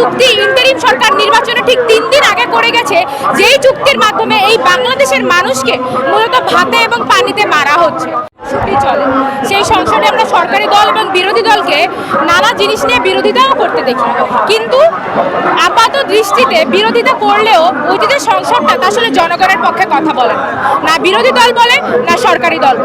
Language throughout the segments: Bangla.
চুক্তি ইন্টারিম সরকার নির্বাচনে ঠিক 3 দিন আগে করে গেছে, যেই চুক্তির মাধ্যমে এই বাংলাদেশের মানুষকে মূলত ভাতে এবং পানিতে মারা হচ্ছে চলে। সেই সংসদে আমরা সরকারি দল এবং বিরোধী দলকে নানা জিনিস নিয়ে বিরোধিতাও করতে দেখি, কিন্তু আপাত দৃষ্টিতে বিরোধিতা করলেও ওই যে সংসদটা আসলে জনগণের পক্ষে কথা বলে না বিরোধী দল বলে না সরকারি দল।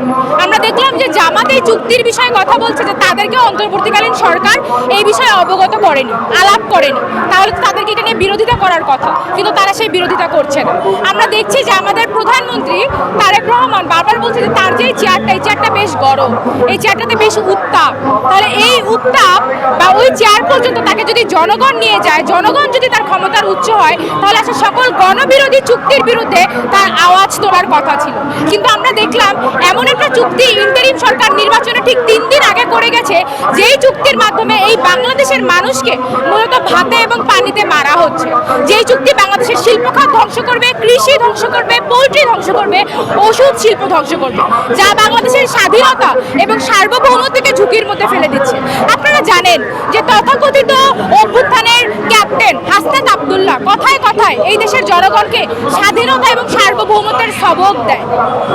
আমরা দেখলাম যে জামাত এই চুক্তির বিষয়ে কথা বলছে যে তাদেরকে অন্তর্বর্তীকালীন সরকার এই বিষয়ে অবগত করেনি, আলাপ করেনি, তাহলে তাদেরকে এটা নিয়ে বিরোধিতা করার কথা, কিন্তু তারা সেই বিরোধিতা করছে না। আমরা দেখছি যে আমাদের প্রধানমন্ত্রী তারেক রহমান বারবার বলছে যে তার যে চেয়ারটা বেশ গরম, এই চেয়ারটাতে বেশ উত্তাপ, তাহলে এই উত্তাপ বা ওই চেয়ার পর্যন্ত তাকে যদি জনগণ নিয়ে যায়, জনগণ যদি তার ক্ষমতার উচ্চ হয়, তাহলে আসলে সকল গণবিরোধী চুক্তির বিরুদ্ধে তার আওয়াজ তোলার কথা ছিল। কিন্তু আমরা দেখলাম এমন একটা চুক্তি ইন্টারিম সরকার নির্বাচনে ঠিক 3 দিন আগে করে গেছে, যেই চুক্তির মাধ্যমে এই বাংলাদেশের মানুষকে মূলত ভাতে এবং পানিতে মারা হচ্ছে, যেই চুক্তি বাংলাদেশের শিল্প খাত ধ্বংস করবে, কৃষি ধ্বংস করবে, পোল্ট্রি ধ্বংস করবে, ওষুধ শিল্প ধ্বংস করবে, যা বাংলাদেশের স্বাধীনতা এবং সার্বভৌমত্বকে ঝুঁকির মধ্যে ফেলে দিচ্ছে। আপনারা জানেন যে তথাকথিত অভ্যুত্থানের ক্যাপ্টেন হাসনাত আব্দুল্লাহ কথায় কথায় এই দেশের জনগণকে স্বাধীনতা এবং সার্বভৌমত্বের সবক দেয়,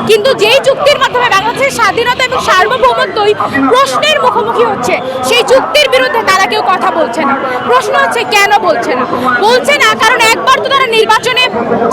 কিন্তু যেই চুক্তির মাধ্যমে বাংলাদেশের স্বাধীনতা এবং সার্বভৌমত্বই প্রশ্নের মুখোমুখি হচ্ছে, সেই চুক্তির বিরুদ্ধে তারা কেউ কথা বলছে না। প্রশ্ন হচ্ছে কেন বলছে না? বলছে না কারণ একবার তো তারা নির্বাচনে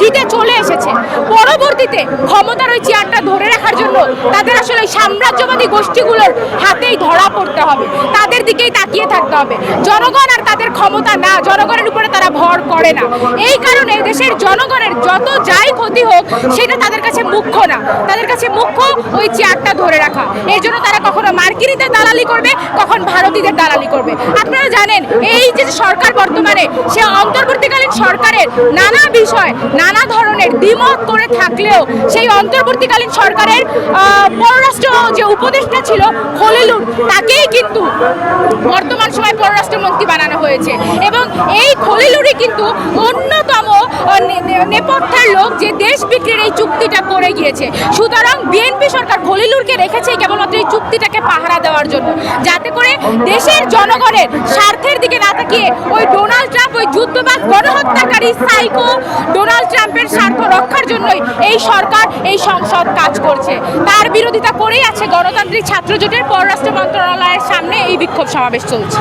জিতে চলে এসেছে, পরবর্তীতে ক্ষমতার ওই চেয়ারটা ধরে রাখার জন্য তাদের আসলে সাম্রাজ্যবাদী গোষ্ঠীগুলোর হাতেই ধরা পড়তে হবে, তাদের দিকেই তাকিয়ে থাকতে হবে। জনগণ আর তাদের ক্ষমতা না, জনগণের উপরে তারা ভর করে না। এই কারণে দেশের জনগণের যত যাই ক্ষতি হোক সেটা তাদের কাছে মুখ্য না, তাদের কাছে মুখ্য ওই চেয়ারটা ধরে রাখা। এর জন্য তারা কখনো মার্কিনীদের দালালি করবে, কখন ভারতীয়দের দালালি করবে। আপনারা জানেন এই যে সরকার বর্তমানে, সে অন্তর্বর্তীকালীন সরকারের নানা বিষয় নানা ধরনের দ্বিমত করে থাকলেও সেই অন্তর্বর্তীকালীন সরকারের পররাষ্ট্র যে উপদেষ্টা ছিল খলিলুর, তাকেই কিন্তু বর্তমান সময় পররাষ্ট্রমন্ত্রী বানানো হয়েছে, এবং এই খলিলুরই কিন্তু অন্যতম নেপথ্যের লোক যে দেশ বিক্রির এই চুক্তিটা করে গিয়েছে। সুতরাং বিএনপি সরকার খলিলুরকে রেখেছে কেবলমাত্র এই চুক্তিটাকে পাহারা দেওয়ার জন্য, যাতে করে দেশের জনগণের স্বার্থের দিকে না তাকিয়ে ওই ডোনাল্ড ট্রাম্প, ওই যুদ্ধবাজ গণহত্যাকারী সাইকো ডোনাল্ড ট্রাম্পের স্বার্থ রক্ষার জন্যই এই সরকার, এই সংসদ কাজ করছে। তার বিরোধিতা করেই আছে গণতান্ত্রিক ছাত্র জোটের পররাষ্ট্র মন্ত্রণালয়ের সামনে এই বিক্ষোভ সমাবেশ চলছে।